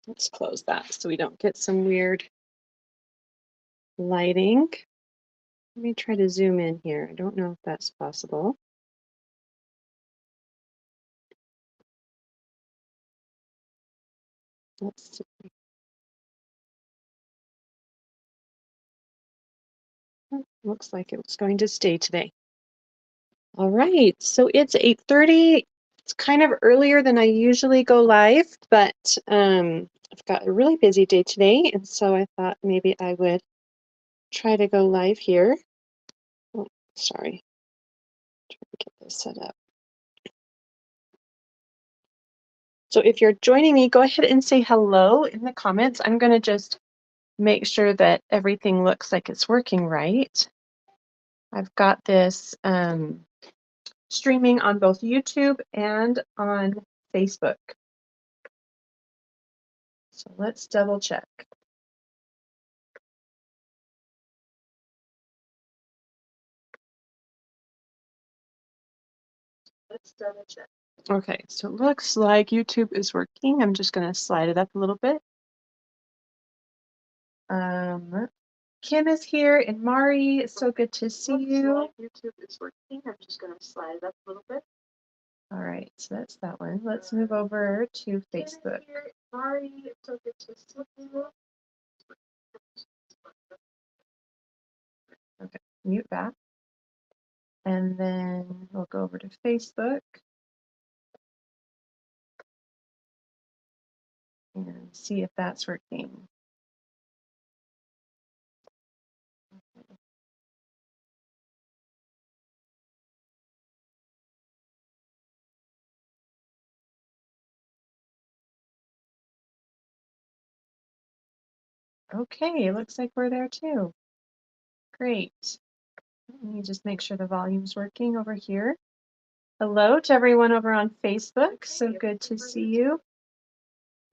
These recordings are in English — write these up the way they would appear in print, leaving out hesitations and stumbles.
Let's close that so we don't get some weird lighting. Let me try to zoom in here. I don't know if that's possible. Let's see. Oh, looks like it was going to stay today. All right, so it's 8:30. It's kind of earlier than I usually go live, but I've got a really busy day today, and so I thought maybe I would try to go live here. Oh, sorry. Try to get this set up. So if you're joining me, go ahead and say hello in the comments. I'm going to just make sure that everything looks like it's working right. I've got this streaming on both YouTube and on Facebook. So let's double check. Let's double check. Okay, so it looks like YouTube is working. I'm just going to slide it up a little bit. Kim is here and Mari, it's so good to see you. Like YouTube is working. I'm just going to slide it up a little bit. All right, so that's that one. Let's move over to Facebook. Mari, it's so good to see you. Okay, mute that. And then we'll go over to Facebook and see if that's working. Okay, looks like we're there too. Great. Let me just make sure the volume's working over here. Hello to everyone over on Facebook. So good to see you.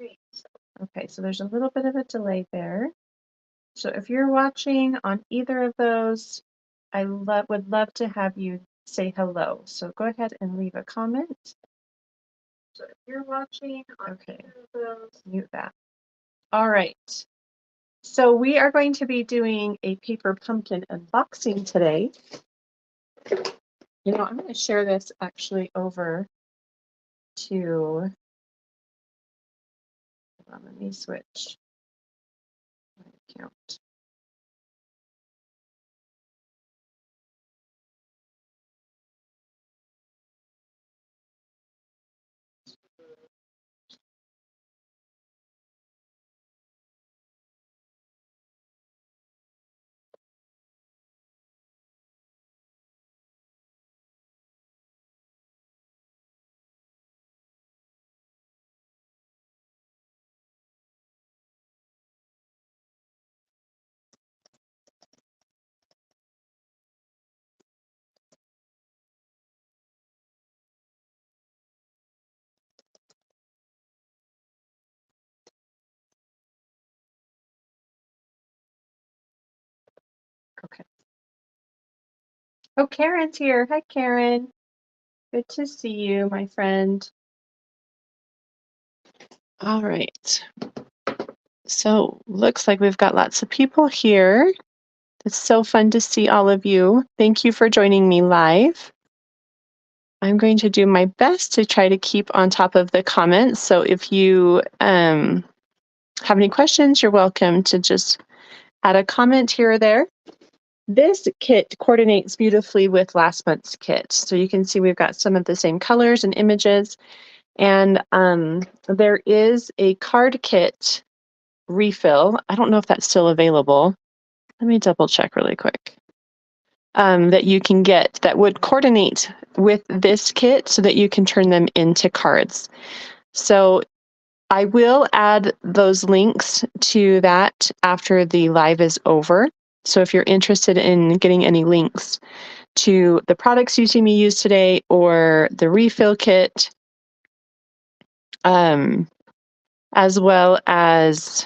Okay, so there's a little bit of a delay there. So if you're watching on either of those, I would love to have you say hello. So go ahead and leave a comment. So if you're watching on either of those, mute that. All right. So we are going to be doing a paper pumpkin unboxing today. You know, I'm going to share this actually over to, let me switch my account. Okay. Oh, Karen's here. Hi, Karen. Good to see you, my friend. All right. So looks like we've got lots of people here. It's so fun to see all of you. Thank you for joining me live. I'm going to do my best to try to keep on top of the comments. So if you have any questions, you're welcome to just add a comment here or there. This kit coordinates beautifully with last month's kit. So you can see we've got some of the same colors and images. And there is a card kit refill. I don't know if that's still available. Let me double check really quick. That you can get that would coordinate with this kit so that you can turn them into cards. So I will add those links to that after the live is over. So if you're interested in getting any links to the products you see me use today or the refill kit, as well as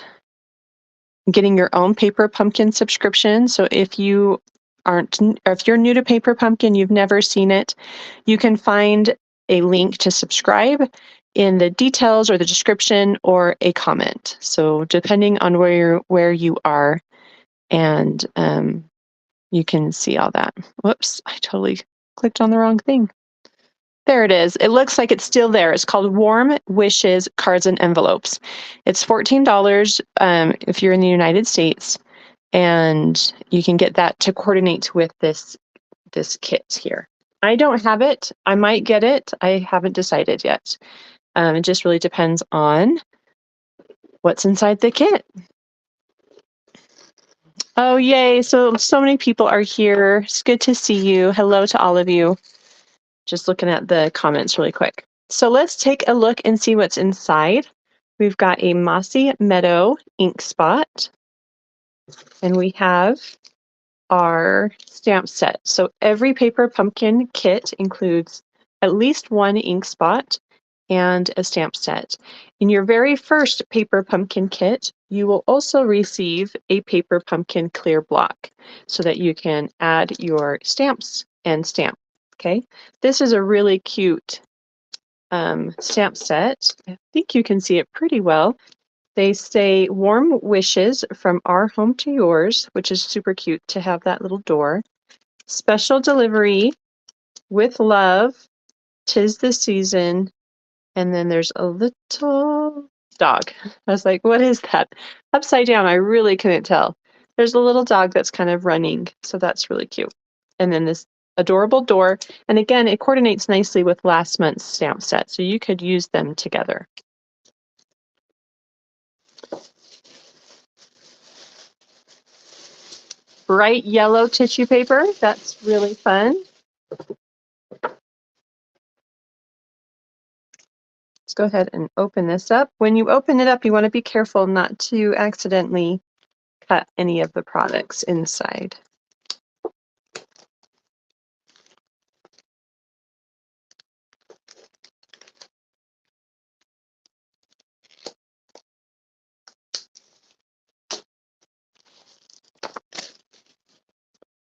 getting your own Paper Pumpkin subscription. So if you're new to Paper Pumpkin, you've never seen it, you can find a link to subscribe in the details or the description or a comment. So depending on where you are, and you can see all that. Whoops, I totally clicked on the wrong thing. There it is. It looks like it's still there. It's called Warm Wishes Cards and Envelopes. It's $14 if you're in the United States, and you can get that to coordinate with this kit here. I don't have it. I might get it. I haven't decided yet. It just really depends on what's inside the kit. Oh, yay. So many people are here. It's good to see you. Hello to all of you. Just looking at the comments really quick. So let's take a look and see what's inside. We've got a Mossy Meadow ink spot, and we have our stamp set. So every paper pumpkin kit includes at least one ink spot and a stamp set. In your very first paper pumpkin kit, you will also receive a paper pumpkin clear block so that you can add your stamps and stamp. Okay, this is a really cute stamp set. I think you can see it pretty well. They say warm wishes from our home to yours, which is super cute to have that little door. Special delivery with love, 'tis the season. And then there's a little dog. I was like, what is that? Upside down, I really couldn't tell. There's a little dog that's kind of running, so that's really cute. And then this adorable door. And again, it coordinates nicely with last month's stamp set, so you could use them together. Bright yellow tissue paper, that's really fun. Let's go ahead and open this up. When you open it up, you want to be careful not to accidentally cut any of the products inside.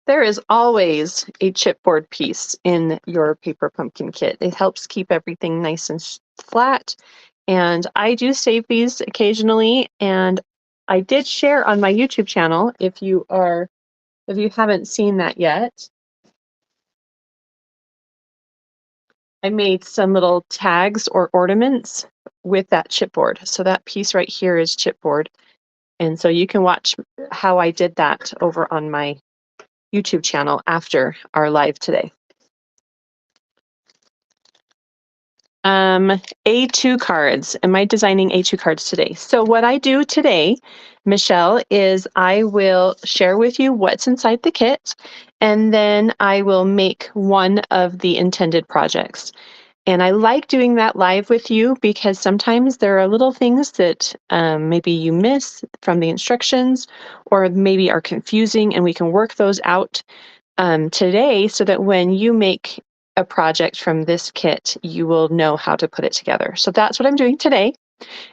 There is always a chipboard piece in your paper pumpkin kit. It helps keep everything nice and flat. And I do save these occasionally, and I did share on my YouTube channel if you haven't seen that yet. I made some little tags or ornaments with that chipboard. So that piece right here is chipboard. And so you can watch how I did that over on my YouTube channel after our live today. A2 cards. Am I designing A2 cards today? So what I do today, Michelle, is I will share with you what's inside the kit, and then I will make one of the intended projects. And I like doing that live with you because sometimes there are little things that maybe you miss from the instructions or maybe are confusing, and we can work those out today so that when you make a project from this kit, you will know how to put it together. So that's what I'm doing today.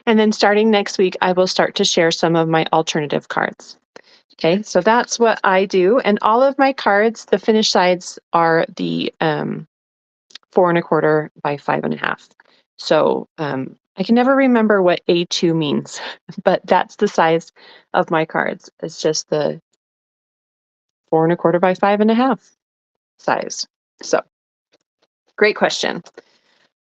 And then starting next week, I will start to share some of my alternative cards. Okay, so that's what I do. And all of my cards, the finished sides are the 4 1/4 by 5 1/2. So I can never remember what A2 means, but that's the size of my cards. It's just the 4 1/4 by 5 1/2 size. So great question.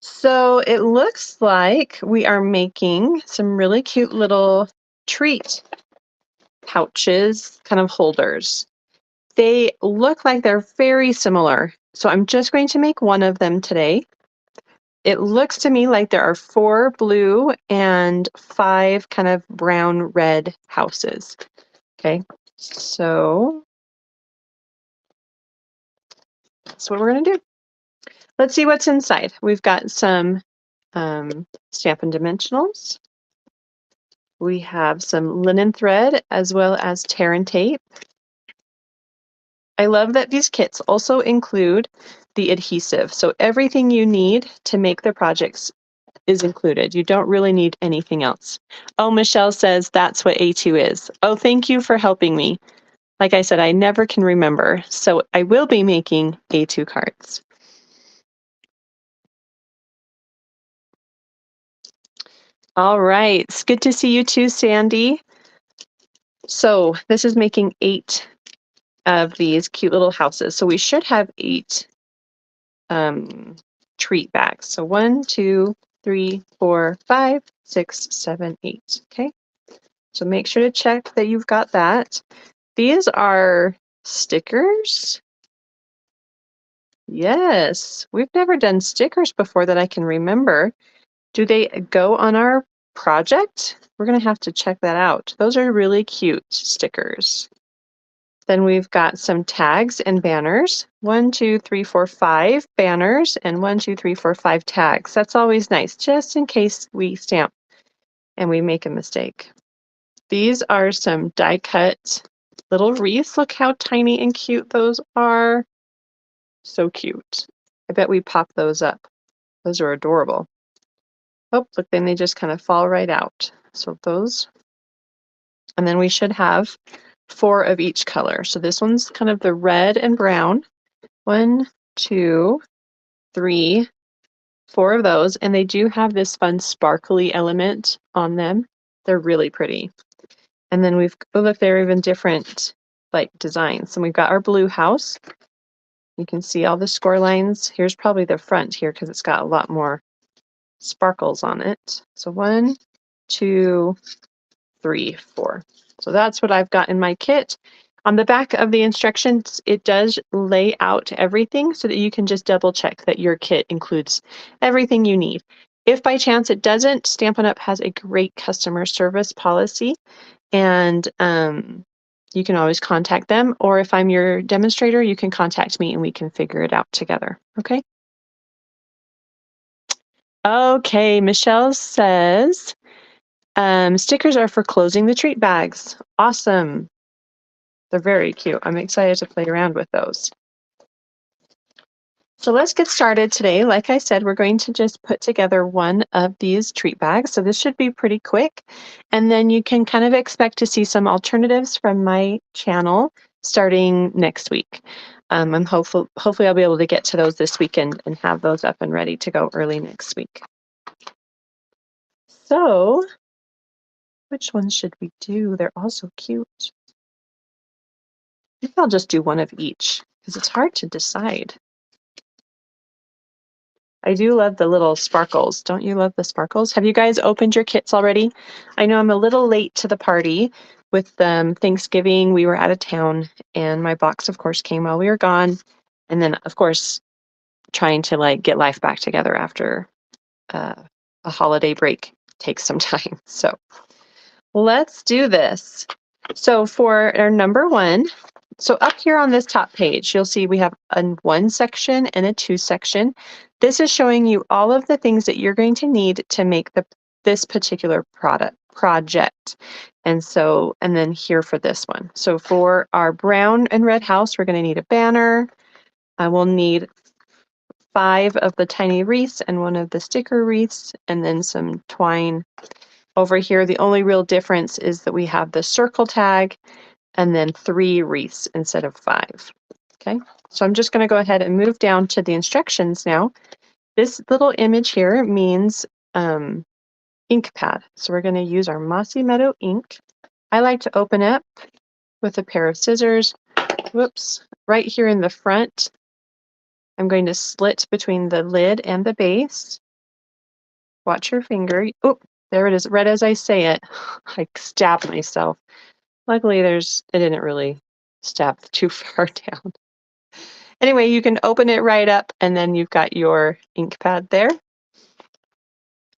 So it looks like we are making some really cute little treat pouches, kind of holders. They look like they're very similar. So I'm just going to make one of them today. It looks to me like there are 4 blue and 5 kind of brown red houses. Okay, so that's what we're going to do. Let's see what's inside. We've got some Stampin' Dimensionals. We have some linen thread as well as tear and tape. I love that these kits also include the adhesive. So everything you need to make the projects is included. You don't really need anything else. Oh, Michelle says that's what A2 is. Oh, thank you for helping me. Like I said, I never can remember. So I will be making A2 cards. All right. It's good to see you too, Sandy. So this is making 8 of these cute little houses. So we should have 8 treat bags. So 1, 2, 3, 4, 5, 6, 7, 8. Okay. So make sure to check that you've got that. These are stickers. Yes, we've never done stickers before that I can remember. Do they go on our project? We're going to have to check that out. Those are really cute stickers. Then we've got some tags and banners. 1, 2, 3, 4, 5 banners and 1, 2, 3, 4, 5 tags. That's always nice, just in case we stamp and we make a mistake. These are some die cut little wreaths. Look how tiny and cute those are. So cute. I bet we pop those up. Those are adorable. Oh, look, then they just kind of fall right out. So those. And then we should have 4 of each color. So this one's kind of the red and brown. 1, 2, 3, 4 of those. And they do have this fun sparkly element on them. They're really pretty. And then we've, oh look, they're even different like designs. And we've got our blue house. You can see all the score lines. Here's probably the front here because it's got a lot more sparkles on it. So 1, 2, 3, 4. So that's what I've got in my kit. On the back of the instructions, it does lay out everything so that you can just double check that your kit includes everything you need. If by chance it doesn't, Stampin' Up! Has a great customer service policy, and you can always contact them, or if I'm your demonstrator, you can contact me and we can figure it out together, okay? Okay, Michelle says, stickers are for closing the treat bags. Awesome. They're very cute. I'm excited to play around with those. So let's get started today. Like I said, we're going to just put together one of these treat bags. So this should be pretty quick. And then you can kind of expect to see some alternatives from my channel starting next week. I'm hopefully I'll be able to get to those this weekend and have those up and ready to go early next week. So which ones should we do? They're all so cute. I think I'll just do one of each because it's hard to decide. I do love the little sparkles. Don't you love the sparkles? Have you guys opened your kits already? I know I'm a little late to the party with Thanksgiving. We were out of town and my box, of course, came while we were gone. And then, of course, trying to like get life back together after a holiday break takes some time. So let's do this. So for our number 1, so up here on this top page, you'll see we have a 1 section and a 2 section. This is showing you all of the things that you're going to need to make this particular project. And then here for this one. So for our brown and red house, we're going to need a banner. I will need 5 of the tiny wreaths and 1 of the sticker wreaths, and then some twine. Over here, the only real difference is that we have the circle tag and then 3 wreaths instead of 5. Okay, so I'm just going to go ahead and move down to the instructions now. This little image here means ink pad. So we're going to use our Mossy Meadow ink. I like to open up with a pair of scissors. Whoops, right here in the front, I'm going to slit between the lid and the base. Watch your finger. Oh, there it is, right as I say it. I stabbed myself. Luckily, it didn't really stab too far down. Anyway, you can open it right up and then you've got your ink pad there.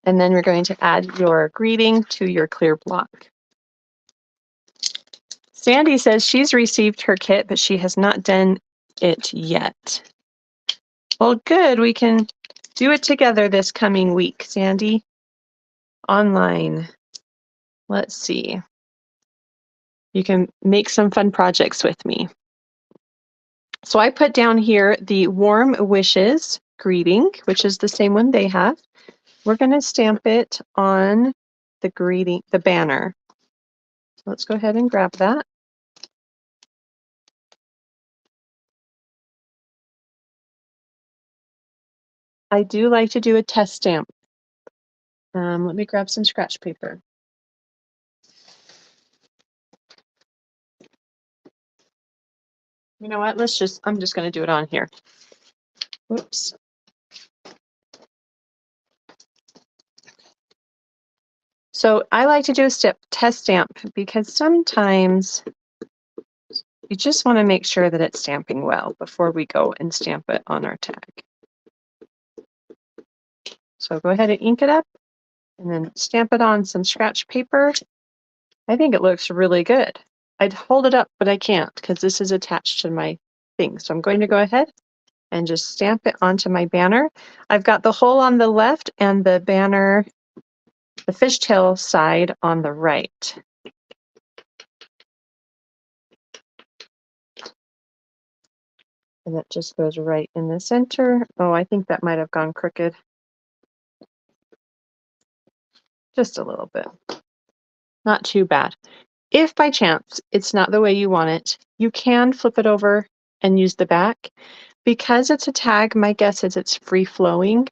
And then we're going to add your greeting to your clear block. Sandy says she's received her kit, but she has not done it yet. Well, good. We can do it together this coming week, Sandy. Online. Let's see. You can make some fun projects with me. So I put down here the warm wishes greeting, which is the same one they have. We're going to stamp it on the banner. So let's go ahead and grab that. I do like to do a test stamp. Let me grab some scratch paper. You know what? I'm just going to do it on here. Whoops. So I like to do a test stamp because sometimes you just want to make sure that it's stamping well before we go and stamp it on our tag. So go ahead and ink it up and then stamp it on some scratch paper. I think it looks really good. I'd hold it up, but I can't because this is attached to my thing. So I'm going to go ahead and just stamp it onto my banner. I've got the hole on the left and the banner, the fishtail side on the right. And that just goes right in the center. Oh, I think that might have gone crooked. Just a little bit. Not too bad. If by chance it's not the way you want it, you can flip it over and use the back. Because it's a tag, my guess is it's free flowing,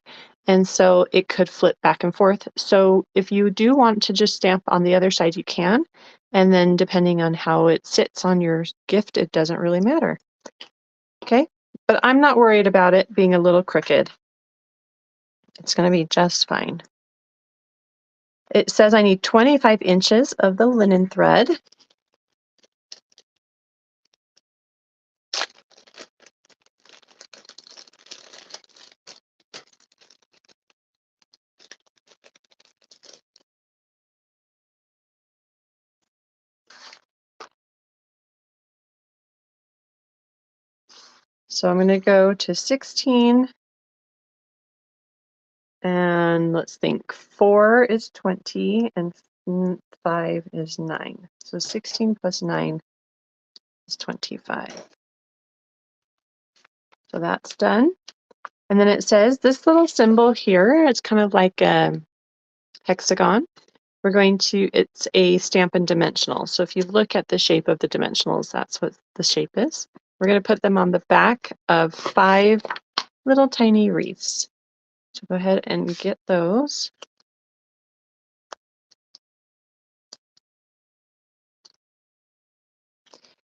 and so it could flip back and forth. So if you do want to just stamp on the other side, you can. And then depending on how it sits on your gift, it doesn't really matter. Okay, but I'm not worried about it being a little crooked. It's going to be just fine. It says I need 25 inches of the linen thread. So I'm going to go to 16, and let's think 4 is 20 and 5 is 9. So 16 plus 9 is 25. So that's done. And then it says this little symbol here, it's kind of like a hexagon. It's a Stampin' Dimensional. So if you look at the shape of the dimensionals, that's what the shape is. We're going to put them on the back of 5 little tiny wreaths. So go ahead and get those.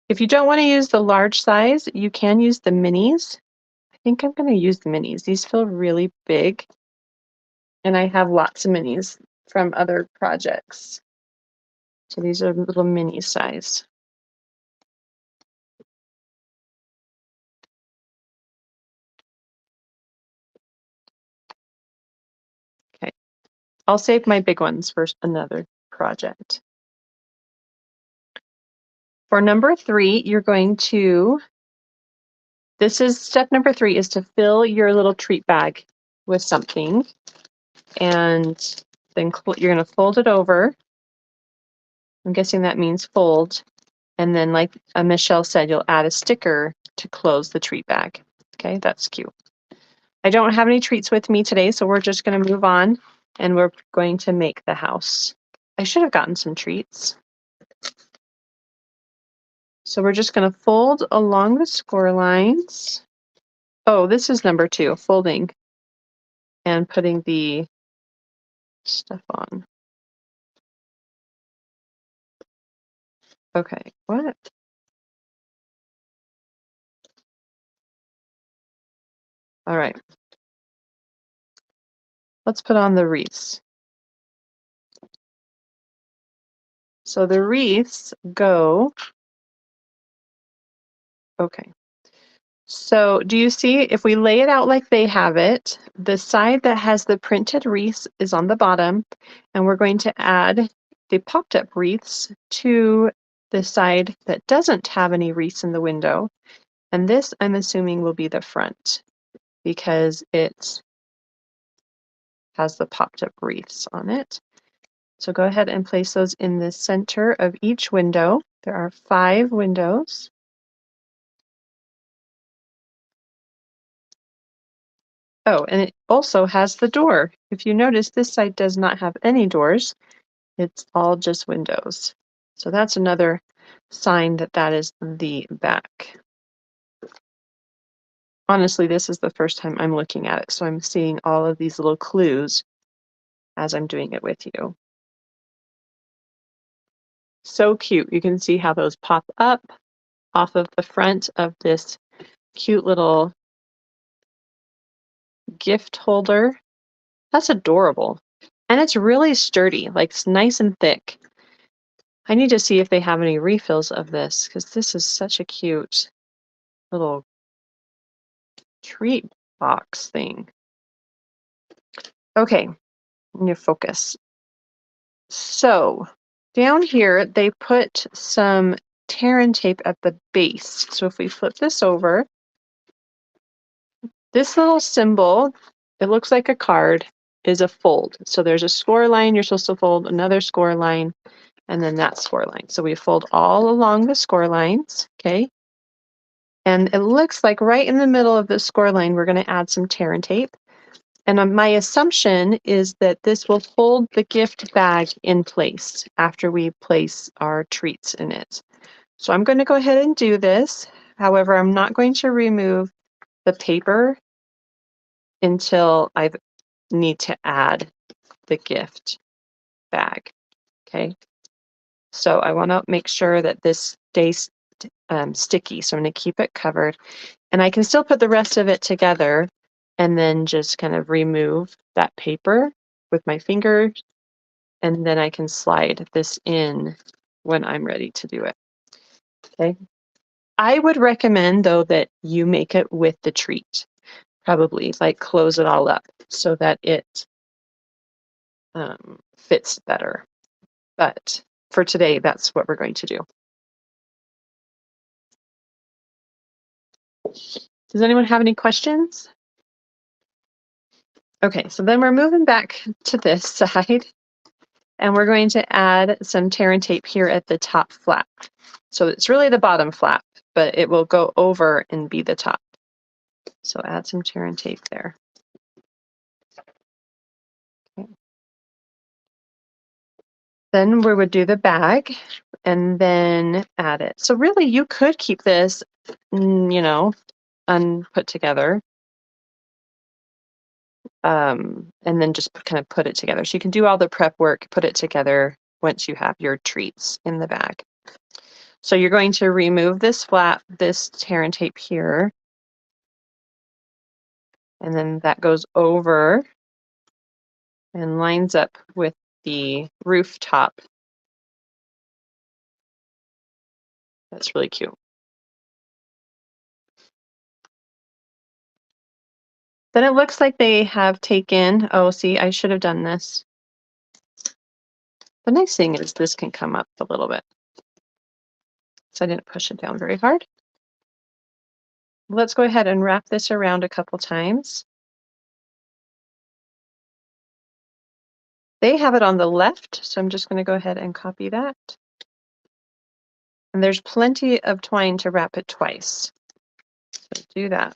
If you don't want to use the large size, you can use the minis. I think I'm going to use the minis. These feel really big, and I have lots of minis from other projects. So these are little mini size. Okay, I'll save my big ones for another project. For number 3, you're going to, step number 3 is to fill your little treat bag with something, and then you're going to fold it over. I'm guessing that means fold. And then like Michelle said, you'll add a sticker to close the treat bag. Okay, that's cute. I don't have any treats with me today, so we're just going to move on and we're going to make the house. I should have gotten some treats. So we're just going to fold along the score lines. Oh, this is number 2, folding and putting the stuff on. Okay, what? All right. Let's put on the wreaths. So the wreaths go, okay. So do you see, if we lay it out like they have it, the side that has the printed wreaths is on the bottom, and we're going to add the popped up wreaths to the side that doesn't have any wreaths in the window. And this, I'm assuming, will be the front because it has the popped up wreaths on it. So go ahead and place those in the center of each window. There are 5 windows. Oh, and it also has the door. If you notice, this side does not have any doors. It's all just windows. So that's another sign that that is the back. Honestly, this is the first time I'm looking at it, so I'm seeing all of these little clues as I'm doing it with you. So cute. You can see how those pop up off of the front of this cute little gift holder. That's adorable. And it's really sturdy, like it's nice and thick. I need to see if they have any refills of this because this is such a cute little treat box thing. Okay, I'm gonna focus. So down here, they put some tear and tape at the base. So if we flip this over, this little symbol, it looks like a card, is a fold. So there's a score line, you're supposed to fold another score line, and then that score line. So we fold all along the score lines, okay? And it looks like right in the middle of the score line, we're gonna add some tear and tape. And my assumption is that this will hold the gift bag in place after we place our treats in it. So I'm going to go ahead and do this. However, I'm not going to remove the paper until I need to add the gift bag. Okay. So I want to make sure that this stays sticky. So I'm going to keep it covered. And I can still put the rest of it together and then just kind of remove that paper with my fingers. And then I can slide this in when I'm ready to do it. Okay. I would recommend, though, that you make it with the treat. Probably like close it all up so that it fits better. But for today, that's what we're going to do. Does anyone have any questions? Okay, so then we're moving back to this side and we're going to add some tear and tape here at the top flap. So it's really the bottom flap, but it will go over and be the top. So add some tear and tape there. Okay. Then we would do the bag and then add it. So really you could keep this, you know, unput together. And then just kind of put it together. So you can do all the prep work, put it together once you have your treats in the bag. So you're going to remove this flap, this tear and tape here. And then that goes over and lines up with the rooftop. That's really cute. Then it looks like they have taken, oh, see, I should have done this. The nice thing is this can come up a little bit. So I didn't push it down very hard. Let's go ahead and wrap this around a couple times. They have it on the left, so I'm just going to go ahead and copy that. And there's plenty of twine to wrap it twice. So do that.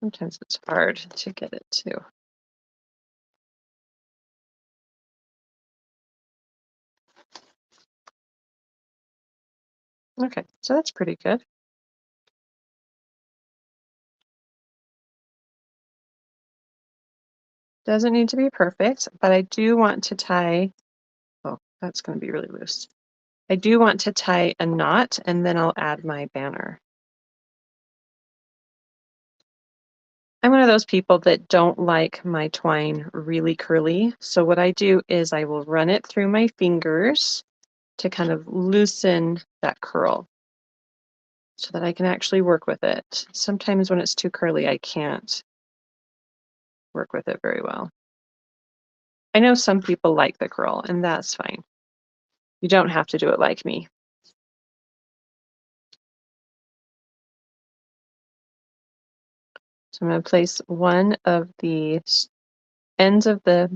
Sometimes it's hard to get it to. Okay, so that's pretty good. Doesn't need to be perfect, but I do want to tie, oh, that's going to be really loose. I do want to tie a knot and then I'll add my banner. I'm one of those people that don't like my twine really curly. So what I do is I will run it through my fingers to kind of loosen that curl so that I can actually work with it. Sometimes when it's too curly, I can't work with it very well. I know some people like the curl, and that's fine. You don't have to do it like me. So I'm going to place one of the ends of the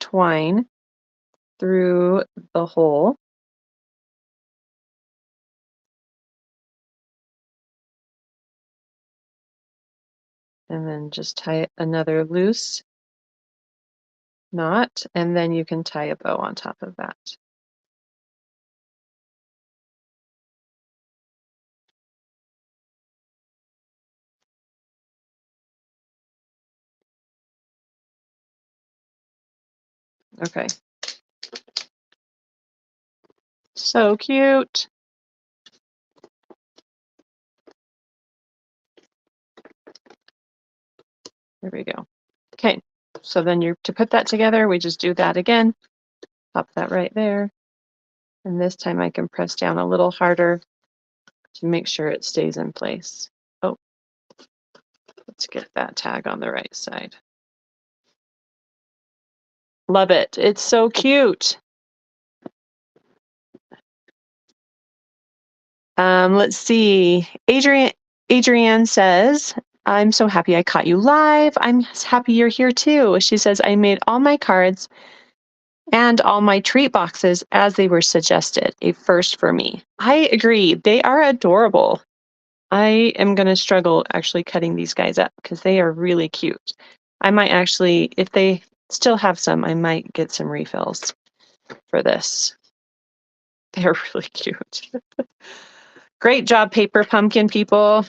twine through the hole. And then just tie another loose knot, and then you can tie a bow on top of that. Okay. So cute. There we go. Okay, so then to put that together, we just do that again. Pop that right there. And this time I can press down a little harder to make sure it stays in place. Oh, let's get that tag on the right side. Love it. It's so cute. Let's see. Adrienne says, I'm so happy I caught you live. I'm happy you're here too. She says, I made all my cards and all my treat boxes as they were suggested. A first for me. I agree. They are adorable. I am going to struggle actually cutting these guys up because they are really cute. I might actually, if they still have some, I might get some refills for this. They're really cute. Great job, Paper Pumpkin people.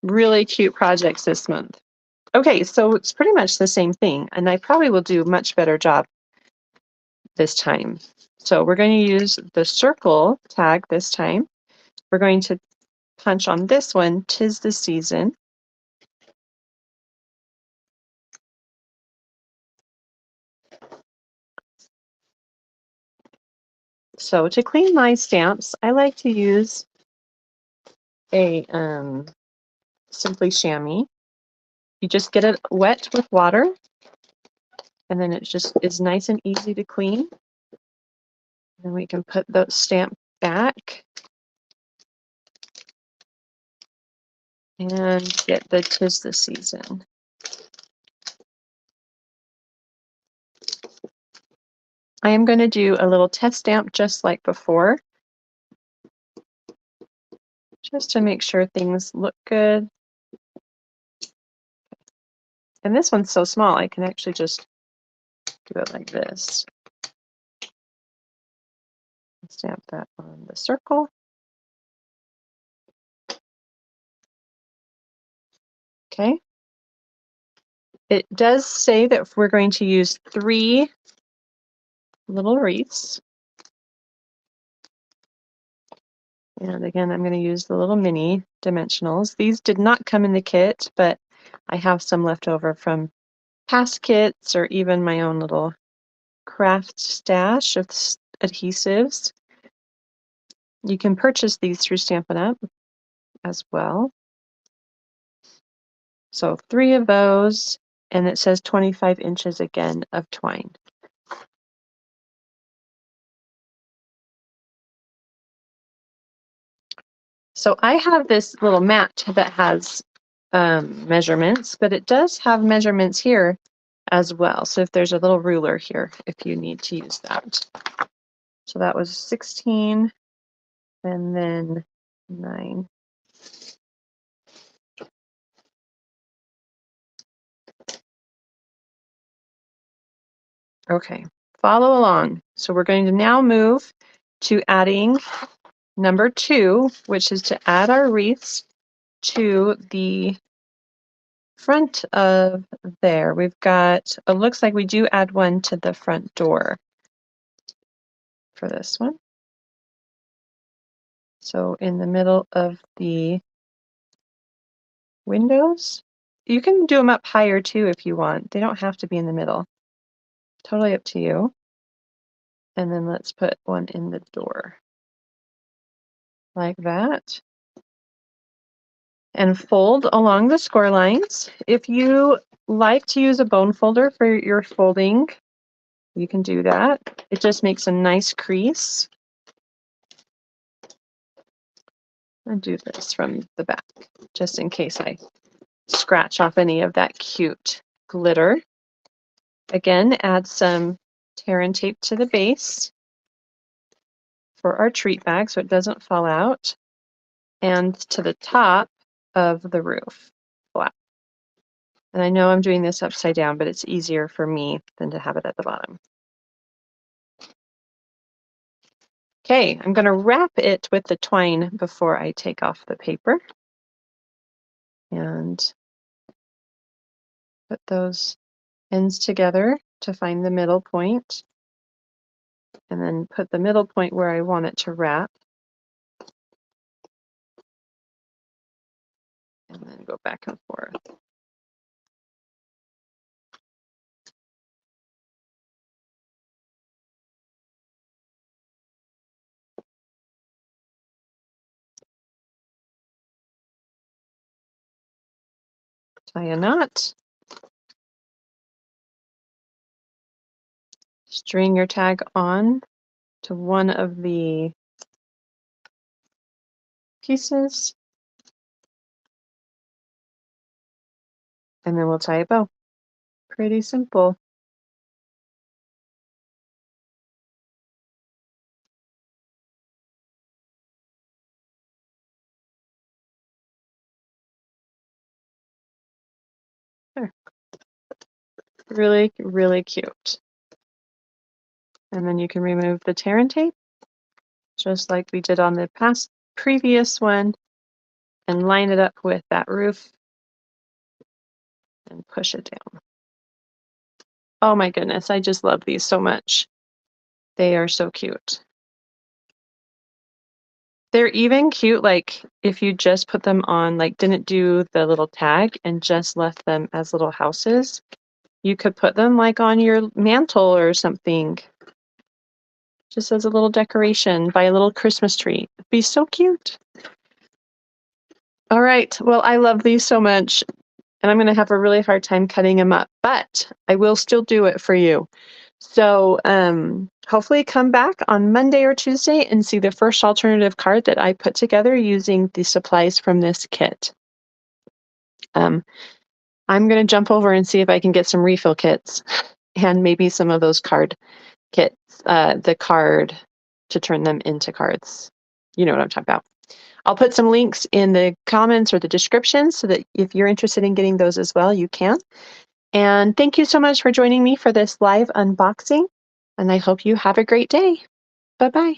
Really cute projects this month. Okay, so it's pretty much the same thing, and I probably will do a much better job this time. So we're going to use the circle tag this time. We're going to punch on this one, 'Tis the Season. So to clean my stamps, I like to use a Simply Chamois. You just get it wet with water, and then it just is nice and easy to clean. Then we can put the stamp back and get the 'Tis the Season. I am going to do a little test stamp just like before, just to make sure things look good. And this one's so small, I can actually just do it like this. Stamp that on the circle. Okay. It does say that we're going to use 3 little wreaths. And again, I'm going to use the little mini dimensionals. These did not come in the kit, but I have some left over from past kits or even my own little craft stash of adhesives. You can purchase these through Stampin' Up! As well. So 3 of those, and it says 25 inches again of twine. So I have this little mat that has measurements, but it does have measurements here as well. So if there's a little ruler here, if you need to use that. So that was 16 and then 9. Okay, follow along. So we're going to now move to adding number 2, which is to add our wreaths to the front of there. We've got, it looks like we do add one to the front door for this one. So in the middle of the windows, you can do them up higher too if you want. They don't have to be in the middle. Totally up to you. And then let's put one in the door like that. And fold along the score lines. If you like to use a bone folder for your folding, you can do that. It just makes a nice crease. I'll do this from the back, just in case I scratch off any of that cute glitter. Again, add some tear and tape to the base for our treat bag so it doesn't fall out, and to the top of the roof flap. And I know I'm doing this upside down, but it's easier for me than to have it at the bottom. Okay, I'm going to wrap it with the twine before I take off the paper and put those ends together to find the middle point. and then put the middle point where I want it to wrap. And then go back and forth. Tie a knot. String your tag on to one of the pieces, and then we'll tie a bow. Pretty simple. There. Really, really cute. And then you can remove the tear and tape, just like we did on the previous one, and line it up with that roof and push it down. Oh my goodness, I just love these so much. They are so cute. They're even cute, like if you just put them on, like didn't do the little tag and just left them as little houses. You could put them like on your mantle or something. Just as a little decoration by a little Christmas tree. It'd be so cute. All right, well, I love these so much, and I'm going to have a really hard time cutting them up, but I will still do it for you. So hopefully come back on Monday or Tuesday and see the first alternative card that I put together using the supplies from this kit. I'm going to jump over and see if I can get some refill kits and maybe some of those card kits, the card to turn them into cards. You know what I'm talking about. I'll put some links in the comments or the description so that if you're interested in getting those as well, you can. And thank you so much for joining me for this live unboxing. And I hope you have a great day. Bye-bye.